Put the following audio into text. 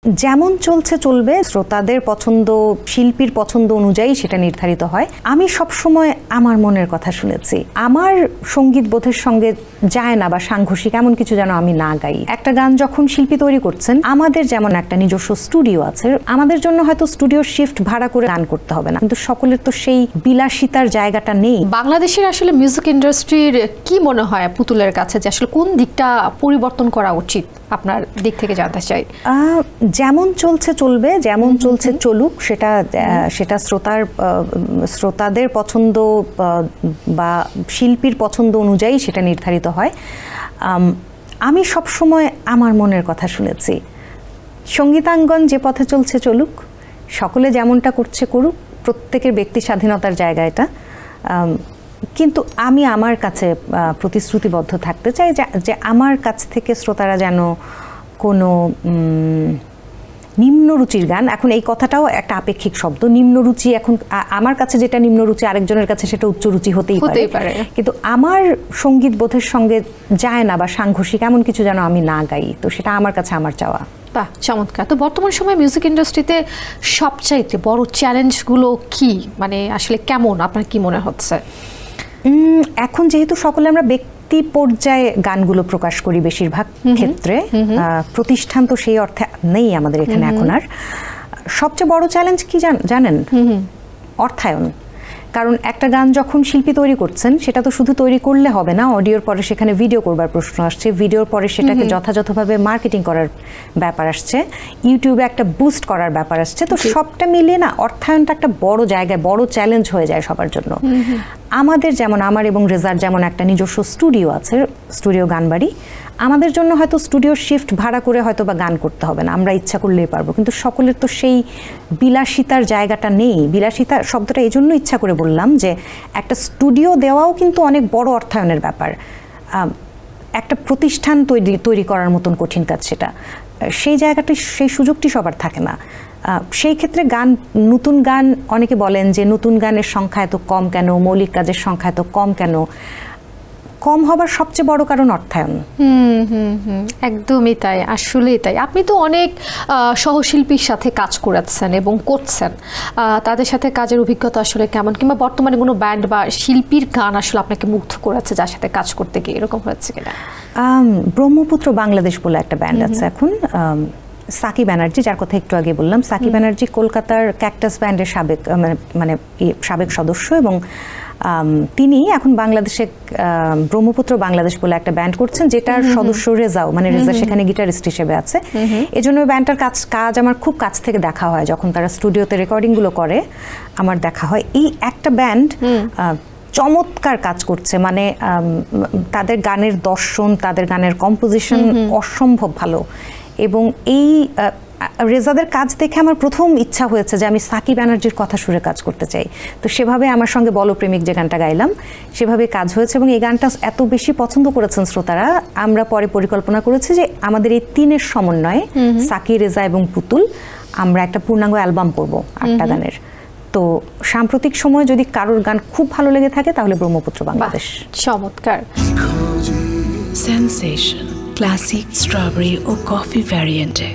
যেমন চলছে চলবে, শ্রোতাদের পছন্দ শিল্পীর পছন্দ অনুযায়ী সেটা নির্ধারিত হয়। আমি সবসময় আমার মনের কথা শুনেছি। আমার সঙ্গীত বোধের সঙ্গে যায় না বা সাংঘর্ষিক এমন কিছু যেন আমি না গাই। একটা গান যখন শিল্পী তৈরি করছেন, আমাদের যেমন একটা নিজস্ব স্টুডিও আছে, আমাদের জন্য হয়তো স্টুডিও শিফট ভাড়া করে গান করতে হবে না, কিন্তু সকলের তো সেই বিলাসিতার জায়গাটা নেই। বাংলাদেশের আসলে মিউজিক ইন্ডাস্ট্রির কি মনে হয় পুতুলের কাছে যে আসলে কোন দিকটা পরিবর্তন করা উচিত আপনার দিক থেকে জানতে চাই। যেমন চলছে চলবে, যেমন চলছে চলুক, সেটা শ্রোতাদের পছন্দ বা শিল্পীর পছন্দ অনুযায়ী সেটা নির্ধারিত হয়। আমি সবসময় আমার মনের কথা শুনেছি। সঙ্গীতাঙ্গন যে পথে চলছে চলুক, সকলে যেমনটা করছে করুক, প্রত্যেকের ব্যক্তি স্বাধীনতার জায়গা এটা। কিন্তু আমি আমার কাছে প্রতিশ্রুতিবদ্ধ থাকতে চাই যে আমার কাছ থেকে শ্রোতারা যেন কোনো নিম্নরুচির গান, এখন এই কথাটাও একটা আপেক্ষিক শব্দ, নিম্নরুচি এখন আমার কাছে যেটা নিম্নরুচি আরেকজনের কাছে সেটা উচ্চরুচি হতেই পারে, কিন্তু আমার সঙ্গীত বোধের সঙ্গে যায় না বা সাংঘর্ষিক এমন কিছু যেন আমি না গাই, তো সেটা আমার কাছে আমার চাওয়া। বাহ, চমৎকার। তো বর্তমান সময়ে মিউজিক ইন্ডাস্ট্রিতে সবচাইতে বড় চ্যালেঞ্জগুলো কি, মানে আসলে কেমন আপনার কি মনে হচ্ছে? এখন যেহেতু সকলে আমরা ব্যক্তি পর্যায়ে গানগুলো প্রকাশ করি বেশিরভাগ ক্ষেত্রে, প্রতিষ্ঠান তো সেই অর্থে নেই আমাদের এখানে এখন আর। সবচেয়ে বড় চ্যালেঞ্জ কি জানেন? অর্থায়ন। কারণ একটা গান যখন শিল্পী তৈরি করছেন, সেটা তো শুধু তৈরি করলে হবে না, অডিওর পরে সেখানে ভিডিও করবার প্রশ্ন আসছে, ভিডিওর পরে সেটাকে যথাযথভাবে মার্কেটিং করার ব্যাপার আসছে, ইউটিউবে একটা বুস্ট করার ব্যাপার আসছে। তো সবটা মিলিয়ে না অর্থায়নটা একটা বড় জায়গায় বড় চ্যালেঞ্জ হয়ে যায় সবার জন্য। আমাদের যেমন, আমার এবং রেজার যেমন একটা নিজস্ব স্টুডিও আছে, স্টুডিও গানবাড়ি, আমাদের জন্য হয়তো স্টুডিও শিফট ভাড়া করে হয়তো বা গান করতে হবে না, আমরা ইচ্ছা করলেই পারবো, কিন্তু সকলের তো সেই বিলাসিতার জায়গাটা নেই। বিলাসিতা শব্দটা এই জন্য ইচ্ছা করে বললাম যে একটা স্টুডিও দেওয়াও কিন্তু অনেক বড় অর্থায়নের ব্যাপার, একটা প্রতিষ্ঠান তৈরি করার মতন কঠিন কাজ সেটা। সেই জায়গাটি, সেই সুযোগটি সবার থাকে না। সেই ক্ষেত্রে গান, নতুন গান, অনেকে বলেন যে নতুন গানের সংখ্যা এত কম কেন, মৌলিক কাজের সংখ্যা এত কম কেন? কম হবার সবচেয়ে বড় কারণ অর্থায়ন। একদমই তাই, আসলেই তাই। আপনি তো অনেক সহশিল্পীর সাথে কাজ করেছেন এবং করছেন, তাদের সাথে কাজের অভিজ্ঞতা আসলে কেমন, কিংবা বর্তমানে কোনো ব্যান্ড বা শিল্পীর গান আসলে আপনাকে মুগ্ধ করেছে যার সাথে কাজ করতে গিয়ে, এরকম হয়েছে কিনা? ব্রহ্মপুত্র বাংলাদেশ বলে একটা ব্যান্ড আছে এখন, সাকি ব্যানার্জি, যার কথা একটু আগে বললাম। সাকি ব্যানার্জি কলকাতার ক্যাকটাস ব্যান্ডের সাবেক সদস্য, এবং তিনি এখন বাংলাদেশে ব্রহ্মপুত্র বাংলাদেশ বলে একটা ব্যান্ড করছেন, যেটার সদস্য রেজাও, মানে রেজা সেখানে গিটারিস্ট হিসেবে আছে। এজন্য ওই ব্যান্ডটার কাজ আমার খুব কাছ থেকে দেখা হয়, যখন তারা স্টুডিওতে রেকর্ডিংগুলো করে আমার দেখা হয়। এই একটা ব্যান্ড চমৎকার কাজ করছে, মানে তাদের গানের দর্শন, তাদের গানের কম্পোজিশন অসম্ভব ভালো। এবং এই রেজাদের কাজ দেখে আমার প্রথম ইচ্ছা হয়েছে যে আমি সাকি ব্যানার্জির কথা সুরে কাজ করতে চাই। তো সেভাবে আমার সঙ্গে বলপ্রেমিক যে গানটা গাইলাম, সেভাবে কাজ হয়েছে, এবং এই গানটা এত বেশি পছন্দ করেছেন শ্রোতারা, আমরা পরে পরিকল্পনা করেছি যে আমাদের এই তিনের সমন্বয়ে, সাকি, রেজা এবং পুতুল, আমরা একটা পূর্ণাঙ্গ অ্যালবাম করব 8টা গানের। তো সাম্প্রতিক সময়ে যদি কারোর গান খুব ভালো লেগে থাকে তাহলে ব্রহ্মপুত্র বাংলাদেশ। চমৎকার। সেন্সেশন ক্লাসিক স্ট্রবেরি ও কফি ভ্যারিয়েন্টে